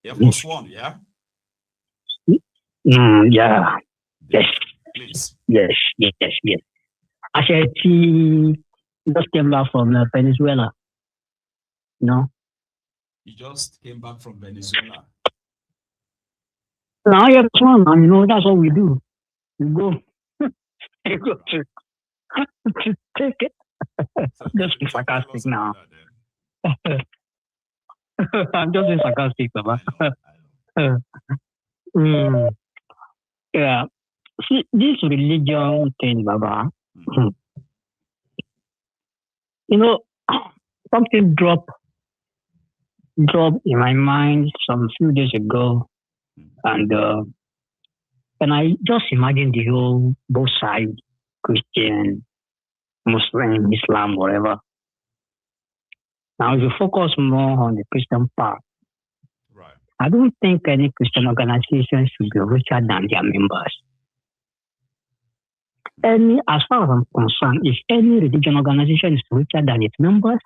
Air Force One, yeah? Yeah. Yes. Please. Yes. I said he just came back from Venezuela. No. You just came back from Venezuela. Now you're one, that's what we do. We go, we go to take it. It's okay. Just be Tell sarcastic us about now. that then. I'm just being sarcastic, Baba. I know. Mm, yeah. See, this religion thing, Baba, Mm. you know, something dropped in my mind some few days ago, Mm. and I just imagine the whole both sides, Christian, Muslim, Islam, whatever. Now, if you focus more on the Christian part, Right. I don't think any Christian organization should be richer than their members. As far as I'm concerned, if any religion organization is richer than its members,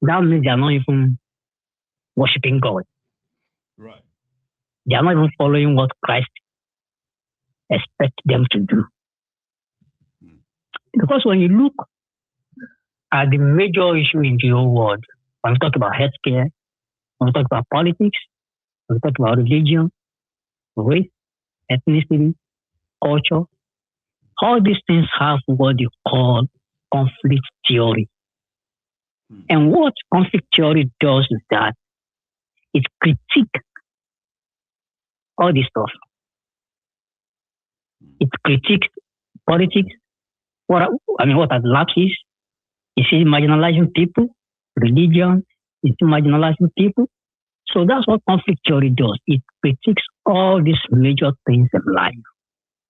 that means they are not even worshiping God. Right. They are not even following what Christ expects them to do. Mm. Because when you look at the major issue in the whole world, when we talk about healthcare, when we talk about politics, when we talk about religion, race, ethnicity, culture, all these things have what you call conflict theory. Mm. And what conflict theory does is that it critiques all this stuff. It critiques politics. What are the lapses? Is it marginalizing people? Religion? Is it marginalizing people? So that's what conflict theory does. It critiques all these major things in life.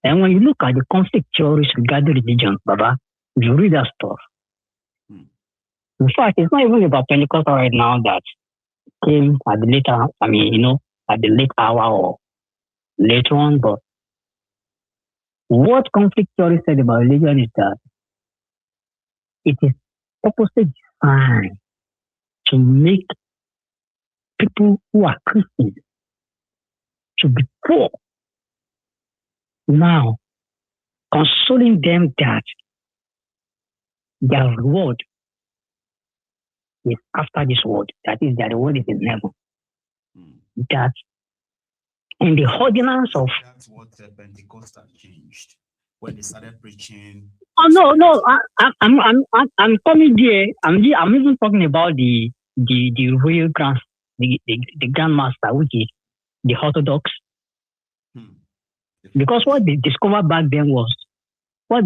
And when you look at the conflict theories regarding religion, Baba, you read that stuff. Mm. In fact, it's not even about Pentecostal right now that came at the later, at the late hour or later on, but what conflict theory said about religion is that it is purposely designed to make people who are Christians to be poor. Now, consoling them that their reward is after this world, that is, their reward is in heaven. Mm. That in the ordinance of That's what Pentecostal changed when they started preaching. oh no, I'm coming there. I'm even talking about the real the grandmaster, which is the Orthodox. Hmm. Because what they discovered back then was they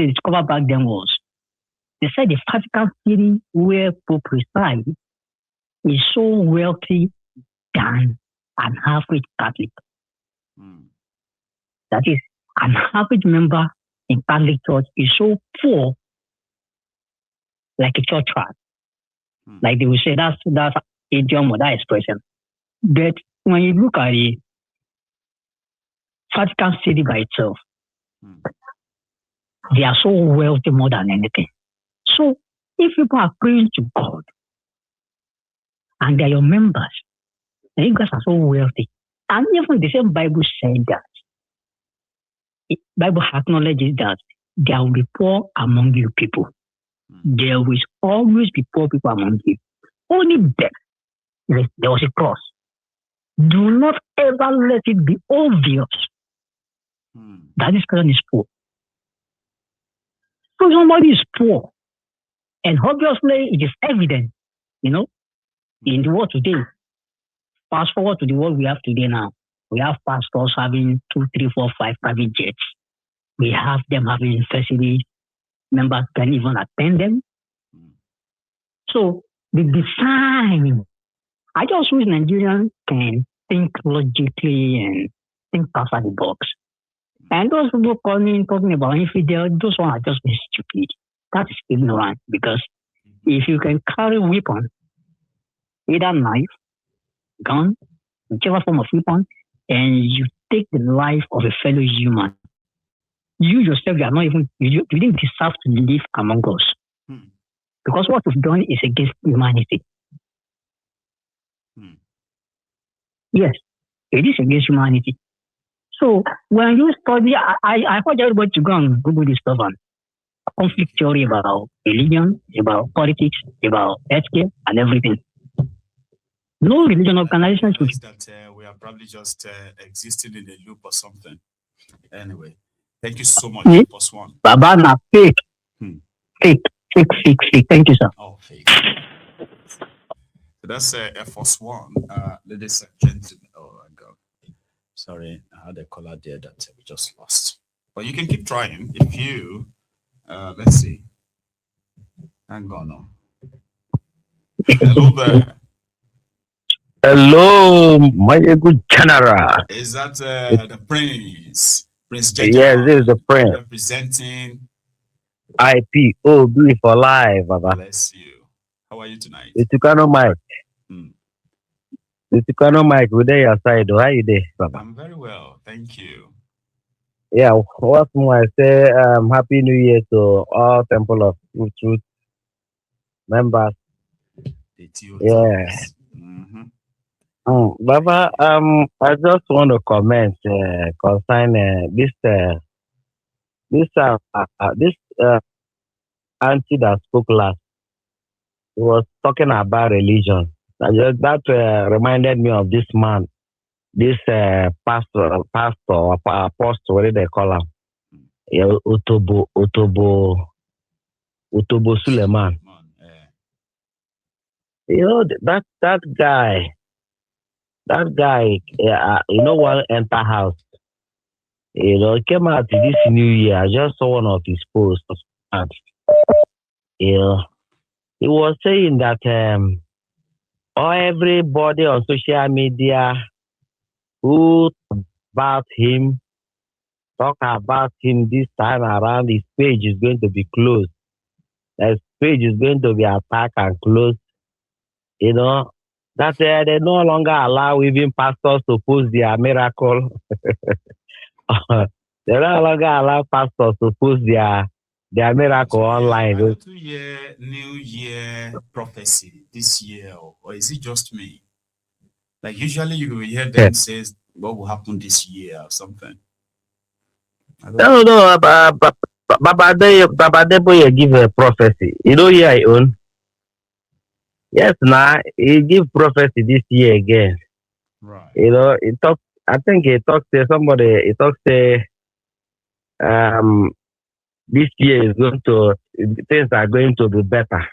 said the Vatican City where Pope resides is so wealthy than an average Catholic. Hmm. That is, an average member in Catholic Church is so poor, like a church rat. Hmm. Like they will say, that's idiom or that expression. But when you look at the Vatican City by itself, they are so wealthy more than anything. So if people are praying to God and they are your members, and you guys are so wealthy, and even the same Bible said that, Bible acknowledges that there will be poor among you people. There will always be poor people among you. Only there was a cross. Do not ever let it be obvious that this person is poor. So somebody is poor, and obviously it is evident, in the world today. Fast forward to the world we have today now. We have pastors having 2, 3, 4, 5 private jets. We have them having universities. Members can even attend them. So the design, I just wish Nigerians can think logically and think outside the box. And those people talking about infidel, those ones are just being stupid. That is ignorant because if you can carry a weapon, either knife, gun, whichever form of weapon, and you take the life of a fellow human, you yourself, you are not even, you didn't deserve to live among us. Because what we've done is against humanity. Yes. It is against humanity. So when you study, I urge everybody to go and Google this stuff and conflict theory about religion, about politics, about healthcare, and everything. No religion organization should. That we are probably just existing in a loop or something. Anyway, thank you so much, Plus One. Baba na fake. Fake. Thank you, sir. Oh, fake. So that's Air Force One. Ladies and gentlemen. Oh my God. Sorry, I had a caller there that we just lost. But you can keep trying if you. Let's see. Hang on now. Hello there. Hello, Maiyegun General. Is that the Prince? Prince General? Yes, this is the Prince. Representing IPOB for life, Baba. Bless you. How are you tonight? The Tucano Mike. The Tucano Mike, we're there your side. How are you there, Baba? I'm very well, thank you. Yeah, what's more, I say Happy New Year to all Temple of Truth members. Yeah. Baba, I just want to comment concerning this auntie that spoke last. He was talking about religion. That reminded me of this man, this pastor, or apostle, what do they call him? Yeah, Otobo Suleiman. You know that guy. You know, one enter house. You know, came out this new year. I just saw one of his posts. You know, he was saying that everybody on social media who talk about him this time around, his page is going to be closed. His page is going to be attacked and closed. You know, that they no longer allow even pastors to post their miracle. They no longer allow pastors to post their miracle online. New Year prophecy this year, or is it just me? Like usually you will hear them say what will happen this year or something. No, Baba Deboye give a prophecy. You know here I own. Yes, he give prophecy this year again. Right. You know, I think he talked to somebody. He talked to this year things are going to be better.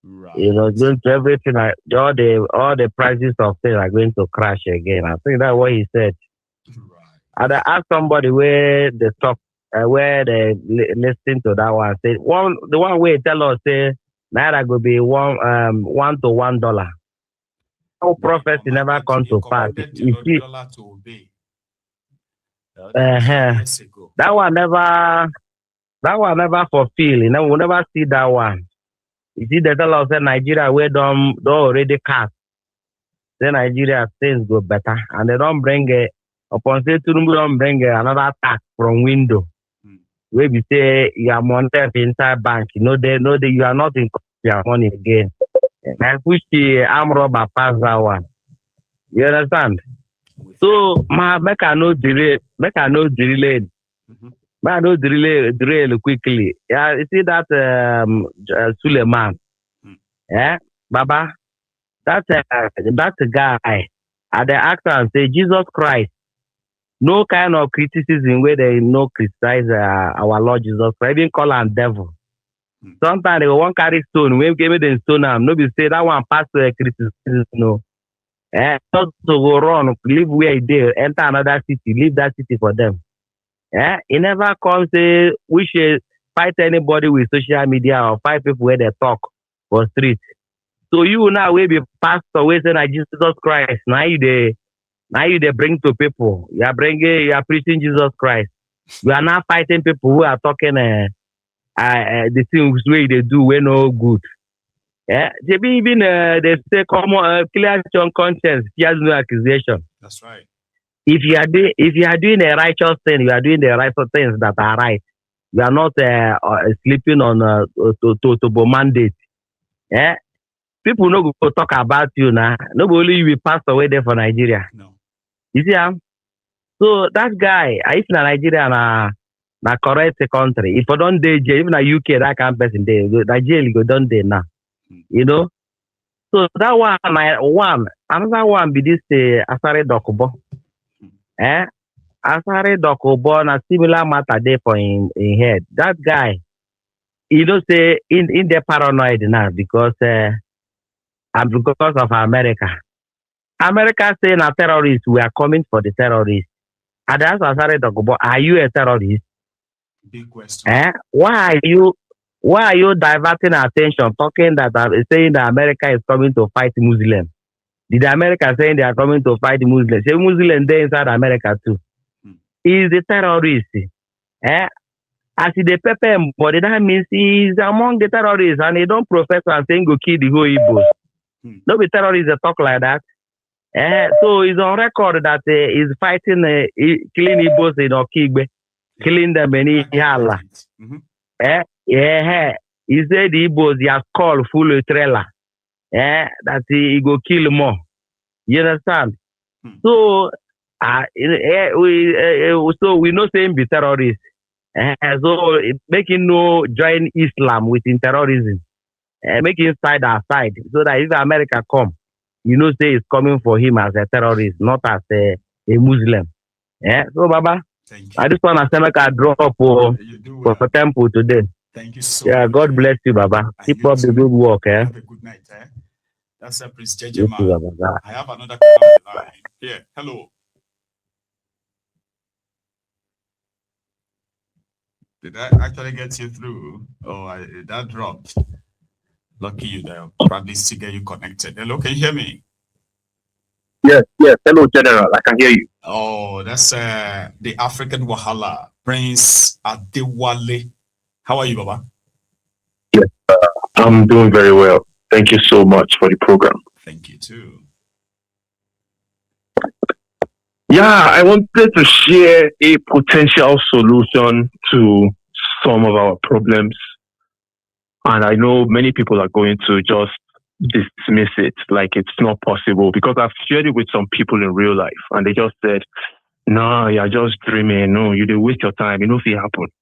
Right. You know, going to everything. All the prices of things are going to crash again. I think that's what he said. Right. And I asked somebody where they talk, where they listen to that one. Say the one way tell us say naira go be $1 to $1. No prophecy never come to pass. You see, dollar to obey. Years ago. That one never fulfill. You know, we'll never see that one. You see, they tell us that Nigeria where don't already cast. Then Nigeria things go better, and they don't bring upon say Tinubu don't bring another tax from window. Where we say you are money inside bank, you know you are not in your money again. And push the arm robber pass that one. You understand? So make I no delay. Make I no delay quickly. Yeah, you see that Suleiman. Yeah, Baba. That guy at the actor and say Jesus Christ. No kind of criticism where they no criticize our Lord Jesus Christ, even call him devil. Sometimes they won't carry stone. When give them stone, nobody say that one pass to criticism. No, just to go run, live where they enter another city, leave that city for them. He never comes say we should fight anybody with social media or fight people where they talk for street. So you now will be pastor, we say that Jesus Christ. Now you they bring to people. You are preaching Jesus Christ. You are not fighting people who are talking the things way they do we no good. Yeah, they be even they say common clear your conscience, fears no accusation. That's right. If you are doing a righteous thing, you are doing the righteous things that are right. You are not sleeping on to mandate. Yeah. People no go talk about you now. Nobody will pass away there for Nigeria. No. You see, so that guy, if na Nigeria na correct country, if I don't dey jail, even na UK that kind of person dey, Nigeria go don dey now. You know. So that one, another one be this Asare Dokubo. Asare Dokubo na similar matter dey for in head. That guy, you know, say in the paranoid now because and because of America. America say na terrorists, we are coming for the terrorists. And that's Asare Dokubo. Are you a terrorist? Big question. Why are you diverting attention, talking that saying that America is coming to fight Muslims? Did America saying they are coming to fight Muslims? Say Muslims they inside America too. He is a terrorist. As he the pepper but that means he is among the terrorists and he don't profess and saying go kill the whole Igbos. No be terrorists that talk like that. So he's on record that he's fighting, killing Igbos in Okigbe, killing them in Ihala. He said the Igbos, he has called full trailer. That he go kill more. You understand? So, we know saying be terrorists. So making no join Islam within terrorism. Making side aside so that if America come, you know say it's coming for him as a terrorist, not as a Muslim. So Baba, I just want to say make I drop for temple today. Thank you so much. God bless you, Baba. Keep up the good work. Have a good night. That's a Prince JJ man. I have another call on the line. Here, hello. Did I actually get you through? Oh, that dropped. Lucky you there. Probably still get you connected. Hello, can you hear me? Yes. Hello, General. I can hear you. Oh, that's the African Wahala, Prince Adewale. How are you, Baba? Yes, I'm doing very well. Thank you so much for the program. Thank you too. Yeah, I wanted to share a potential solution to some of our problems. And I know many people are going to just dismiss it like it's not possible because I've shared it with some people in real life and they just said, no, you're just dreaming. No, you didn't waste your time. You know if it happened.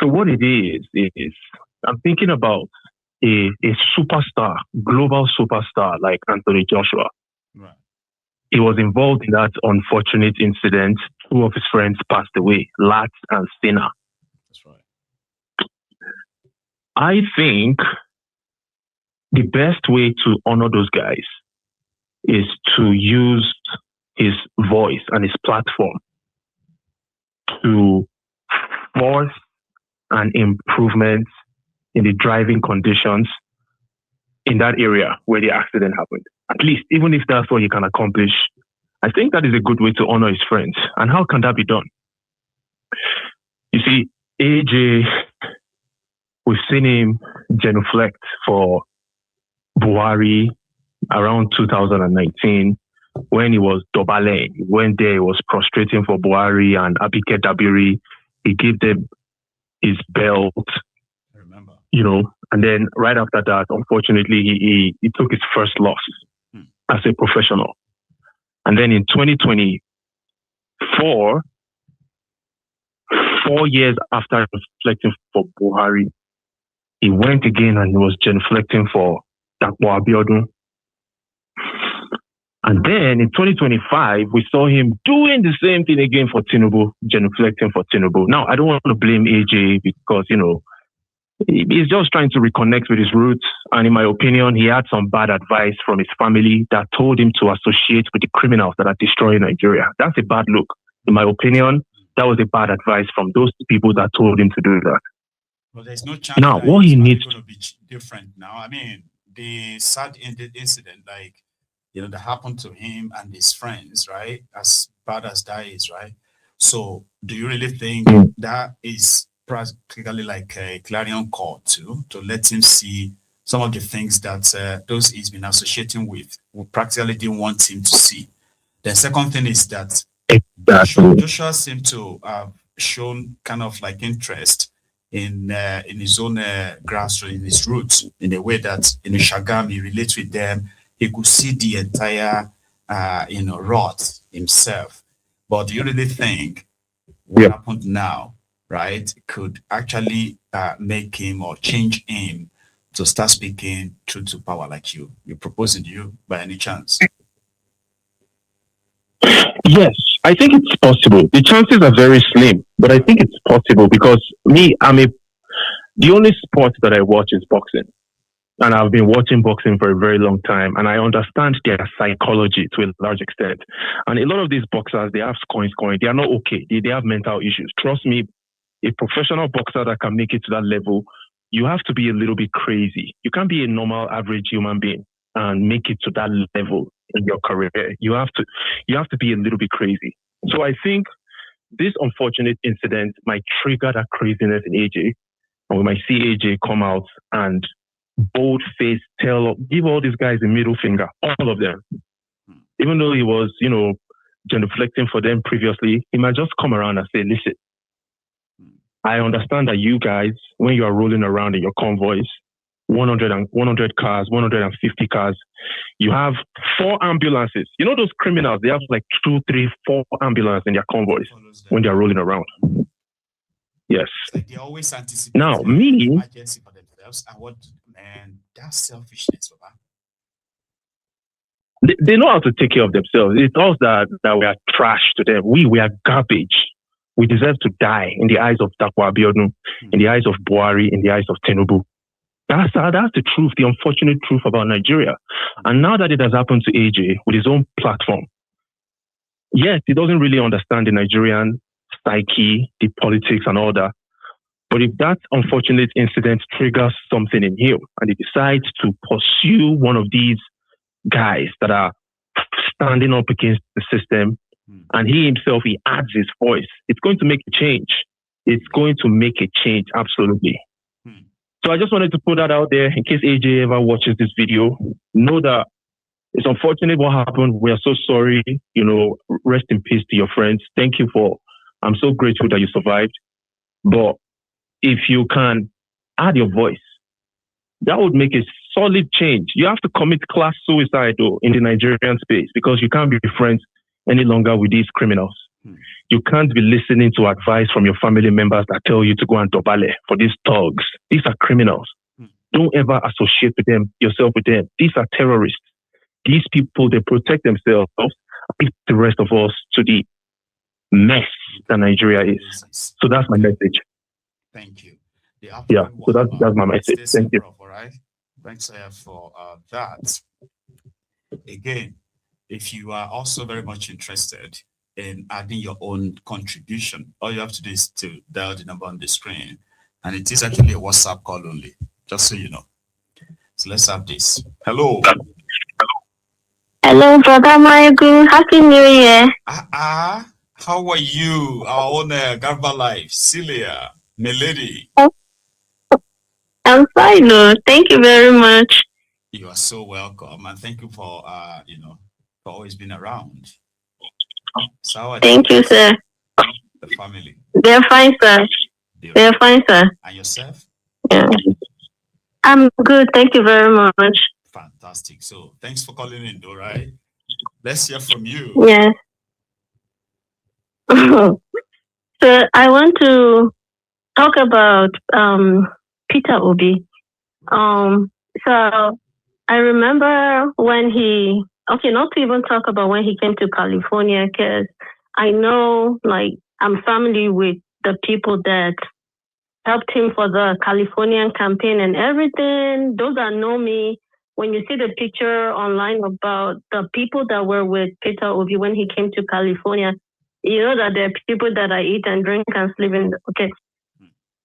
So what it is I'm thinking about a superstar, global superstar like Anthony Joshua. Right. He was involved in that unfortunate incident. Two of his friends passed away, Lat and Sina. That's right. I think the best way to honor those guys is to use his voice and his platform to force an improvement in the driving conditions in that area where the accident happened. At least, even if that's what he can accomplish, I think that is a good way to honor his friends. And how can that be done? You see, AJ, we've seen him genuflect for Buhari around 2019 when he was Dobale. He went there, he was prostrating for Buhari and Abike Dabiri. He gave them his belt. I remember. You know, and then right after that, unfortunately, he took his first loss as a professional. And then in 2024, 4 years after reflecting for Buhari, he went again and he was genuflecting for Dakwa Abiodun. And then in 2025, we saw him doing the same thing again for Tinubu, genuflecting for Tinubu. Now, I don't want to blame AJ because, you know, he's just trying to reconnect with his roots. And in my opinion, he had some bad advice from his family that told him to associate with the criminals that are destroying Nigeria. That's a bad look. In my opinion, that was a bad advice from those people that told him to do that. Well, there's no chance now, that what he needs going to be different now. I mean, the sad incident, like, you know, that happened to him and his friends, right? As bad as that is, right? So do you really think that is practically like a clarion call to let him see some of the things that those he's been associating with we practically didn't want him to see? The second thing is that Joshua seemed to have shown kind of like interest in his own grassroots, in his roots, in a way that in Shagam he relates with them. He could see the entire rot himself. But do you really think what happened now, right, could actually make him or change him to start speaking truth to power like you're proposing to you by any chance? Yes, I think it's possible. The chances are very slim, but I think it's possible because the only sport that I watch is boxing. And I've been watching boxing for a very long time, and I understand their psychology to a large extent. And a lot of these boxers, they have scoring. They are not okay. They have mental issues. Trust me, a professional boxer that can make it to that level, you have to be a little bit crazy. You can't be a normal, average human being and make it to that level in your career. You have to be a little bit crazy. So I think this unfortunate incident might trigger that craziness in AJ, and we might see AJ come out and bold face give all these guys a middle finger, all of them. Even though he was, genuflecting for them previously, he might just come around and say, listen, I understand that you guys, when you are rolling around in your convoys, 100 cars, 150 cars, you have 4 ambulances. You know those criminals, they have like 2, 3, 4 ambulances in their convoys when they are rolling around. Yes. Like they always anticipate now, me, emergency for themselves, and that's selfishness, Baba. They know how to take care of themselves. It's us that we are trash to them. We are garbage. We deserve to die in the eyes of Dapo Abiodun, in the eyes of Buhari, in the eyes of Tinubu. That's the truth, the unfortunate truth about Nigeria. And now that it has happened to AJ with his own platform, yes, he doesn't really understand the Nigerian psyche, the politics and all that. But if that unfortunate incident triggers something in him and he decides to pursue one of these guys that are standing up against the system, and he himself, he adds his voice, it's going to make a change. It's going to make a change, absolutely. So I just wanted to put that out there in case AJ ever watches this video. Know that it's unfortunate what happened. We are so sorry. Rest in peace to your friends. Thank you I'm so grateful that you survived. But if you can add your voice, that would make a solid change. You have to commit class suicide though in the Nigerian space because you can't be friends any longer with these criminals. You can't be listening to advice from your family members that tell you to go and dobale for these thugs. These are criminals. Don't ever associate yourself with them. These are terrorists. These people, they protect themselves and leave the rest of us to the mess that Nigeria is. So that's my message. Thank you. So that's my message. Thank you. All right. Thanks for that. Again, if you are also very much interested in adding your own contribution, all you have to do is to dial the number on the screen. And it is actually a WhatsApp call only, just so you know. So let's have this. Hello. Hello, Brother Maiyegun. Happy New Year. How are you? Our own Garba Life, Celia, Melody. I'm fine, no. Thank you very much. You are so welcome, and thank you for for always being around. So thank you, sir. The family. They're fine, sir. They're fine, sir. And yourself? Yeah. I'm good. Thank you very much. Fantastic. So thanks for calling in, though, right? Let's hear from you. Yes. So I want to talk about Peter Obi. So I remember when not to even talk about when he came to California, because I know, I'm family with the people that helped him for the Californian campaign and everything. Those that know me, when you see the picture online about the people that were with Peter Obi when he came to California, you know that there are people that I eat and drink and sleep in. Okay.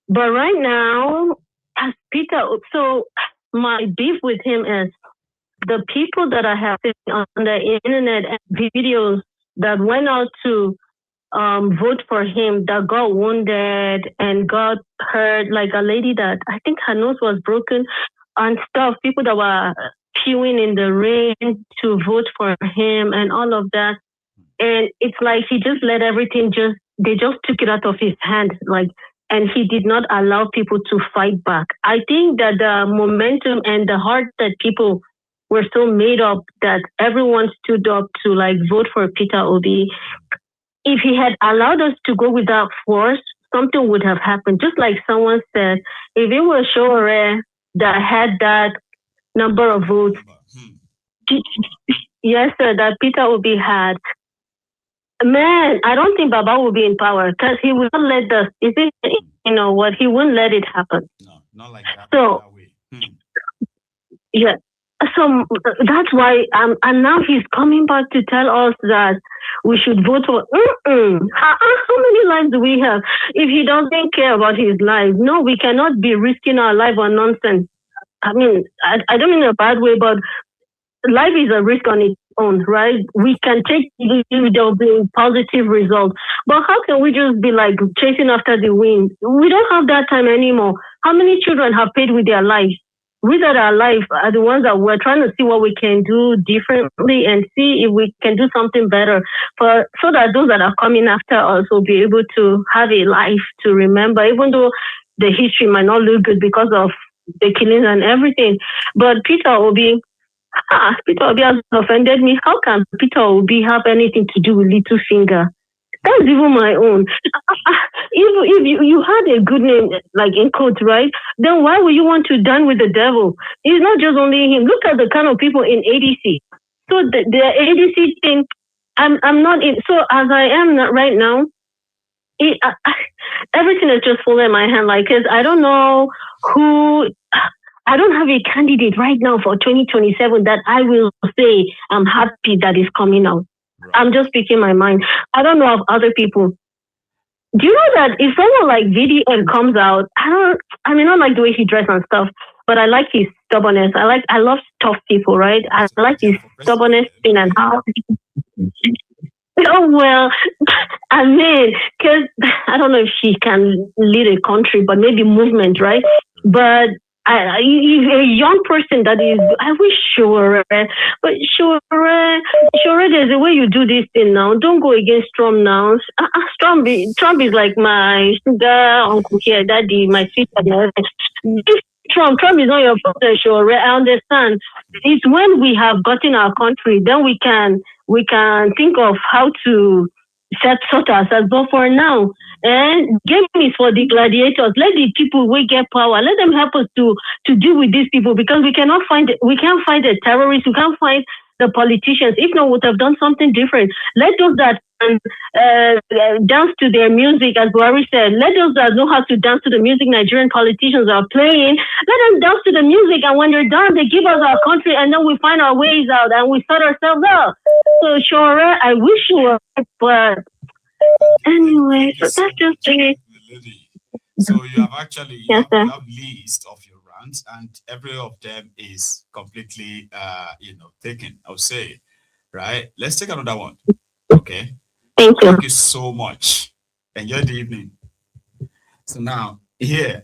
But right now, as Peter, so my beef with him is the people that I have seen on the internet and videos that went out to vote for him that got wounded and got hurt, like a lady that I think her nose was broken and stuff, people that were queuing in the rain to vote for him and all of that. And it's like he just let everything they just took it out of his hand, and he did not allow people to fight back. I think that the momentum and the heart that people were so made up that everyone stood up to like vote for Peter Obi. If he had allowed us to go without force, something would have happened. Just like someone said, if it was Shore that had that number of votes, yes, sir, that Peter Obi had, man, I don't think Baba will be in power because he will not let us. Is it, you know what? He wouldn't let it happen. No, not like that. So, that way. Yeah. So that's why, and now he's coming back to tell us that we should vote for. How many lives do we have? If he doesn't care about his life, no, we cannot be risking our life on nonsense. I mean, I don't mean in a bad way, but life is a risk on its own, right? We can take if there'll be positive results, but how can we just be like chasing after the wind? We don't have that time anymore. How many children have paid with their lives? We that are alive are the ones that we're trying to see what we can do differently and see if we can do something better so that those that are coming after us will be able to have a life to remember, even though the history might not look good because of the killings and everything. But Peter Obi has offended me. How can Peter Obi have anything to do with Littlefinger? That's even my own. If you had a good name, like in quotes, right? Then why would you want to dine with the devil? It's not just only him. Look at the kind of people in ADC. So the ADC thing, I'm not in. So as I am right now, everything is just falling in my hand. Like, cause I don't know who. I don't have a candidate right now for 2027 that I will say I'm happy that is coming out. Right. I'm just speaking my mind. I don't know of other people. Do you know that if someone like VDM comes out, I mean, not like the way he dresses and stuff, but I like his stubbornness. I love tough people, right? I like his stubbornness thing and how. Oh, well, I mean, because I don't know if he can lead a country, but maybe movement, right? But a young person that is, I wish Sure, but Sure, there's a way you do this thing now. Don't go against Trump now. Trump is like my sugar uncle here, daddy, my sister. Trump is not your father, Sure. I understand. It's when we have gotten our country, then we can think of how to sort ourselves. But for now, and game is for the gladiators. Let the people we get power. Let them help us to deal with these people, because we can't find the terrorists. We can't find the politicians. If not, we would have done something different. Let those that dance to their music, as Buhari said. Let those that know how to dance to the music Nigerian politicians are playing. Let them dance to the music, and when they're done, they give us our country, and then we find our ways out and we sort ourselves out. So sure, I wish you were, but anyway, so that's just it. So you have actually yes, you have list of your rants, and every of them is completely taken, I would say. Right? Let's take another one. Okay. Thank you so much. Enjoy the evening. So now here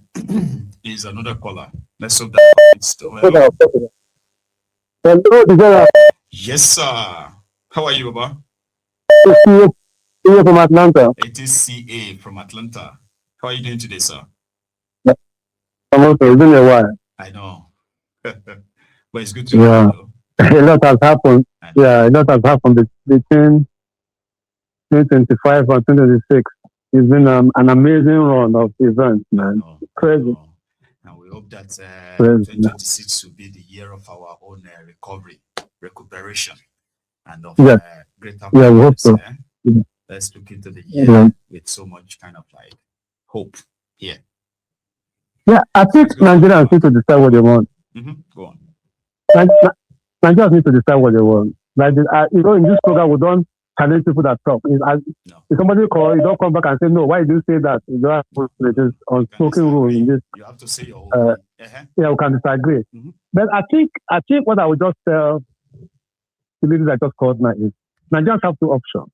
is another caller. Let's hope that it's still Hello. Yes, sir. How are you, Baba? CA from Atlanta. It is CA from Atlanta. How are you doing today, sir? I'm okay. It's been a while. I know. But it's good to know. A lot has happened. Yeah, a lot has happened between 2025 and 2026. It's been an amazing run of events, man. Crazy. And we hope that 2026 will be the year of our own recuperation, and of greater we hope so. Let's look into the year with so much kind of like hope here. Yeah, I think Nigerians need to decide what they want. Go on. Nigerians need to decide what they want. Like, in this program, we don't challenge people that talk. If somebody call, you don't come back and say, no, why did you say that? You don't have to put this unspoken rule in this. You have to say your own. Yeah, we can disagree. But I think what I would just tell the ladies I just called now is Nigerians have two options.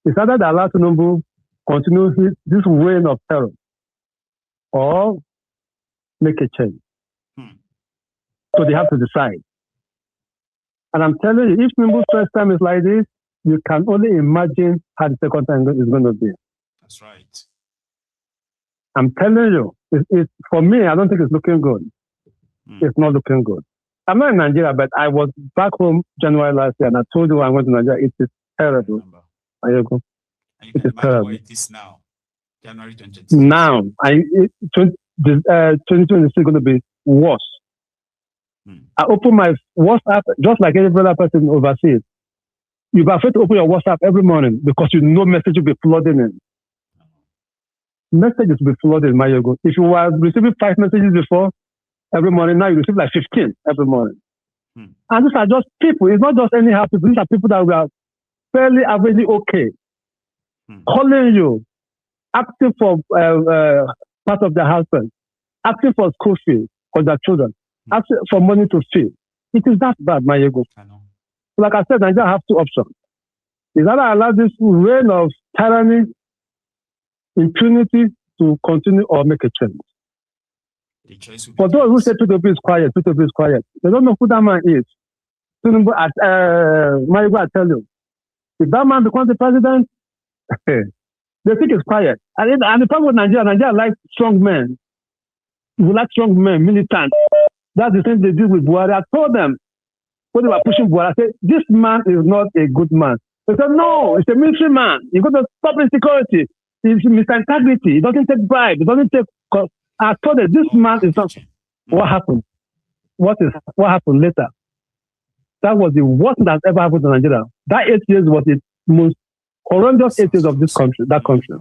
It's either they allow Tinubu continue this reign of terror, or make a change. So they have to decide. And I'm telling you, if Tinubu's first time is like this, you can only imagine how the second time is going to be. That's right. I'm telling you, it's for me, I don't think it's looking good. It's not looking good. I'm not in Nigeria, but I was back home January last year, and I told you when I went to Nigeria, it is terrible. And you It can is imagine terrible. what it is now, January 2026. Now, 2026 is going to be worse. I open my WhatsApp just like every other person overseas. You'll be afraid to open your WhatsApp every morning because you know message will be flooding in. Messages will be flooding, Maiyegun. If you were receiving 5 messages before every morning, now you receive like 15 every morning. And these are just people. It's not just anyhow people. These are people that are fairly averagely okay. Calling you, asking for part of their husband, asking for school fees for their children, asking for money to feed. It is that bad, Maiyegun. Like I said, Nigeria have 2 options. Is either allow this reign of tyranny, impunity to continue or make a change. For those who say Tinubu is quiet, Tinubu is quiet. They don't know who that man is. Tinubu, Maiyegun, I tell you, if that man becomes the president, they think it's quiet. And the problem with Nigeria likes strong men. We like strong men, militants. That's the thing they do with Buhari. I told them when they were pushing Buhari, I said, this man is not a good man. They said, no, it's a military man. He's going to stop insecurity. He's Mr. Integrity. He doesn't take bribe. He doesn't take... I told them, this man is not... What happened? What happened later? That was the worst that ever happened to Nigeria. That 8 years was the most horrendous 8 years of this country, that country.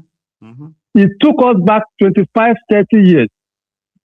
It took us back 25, 30 years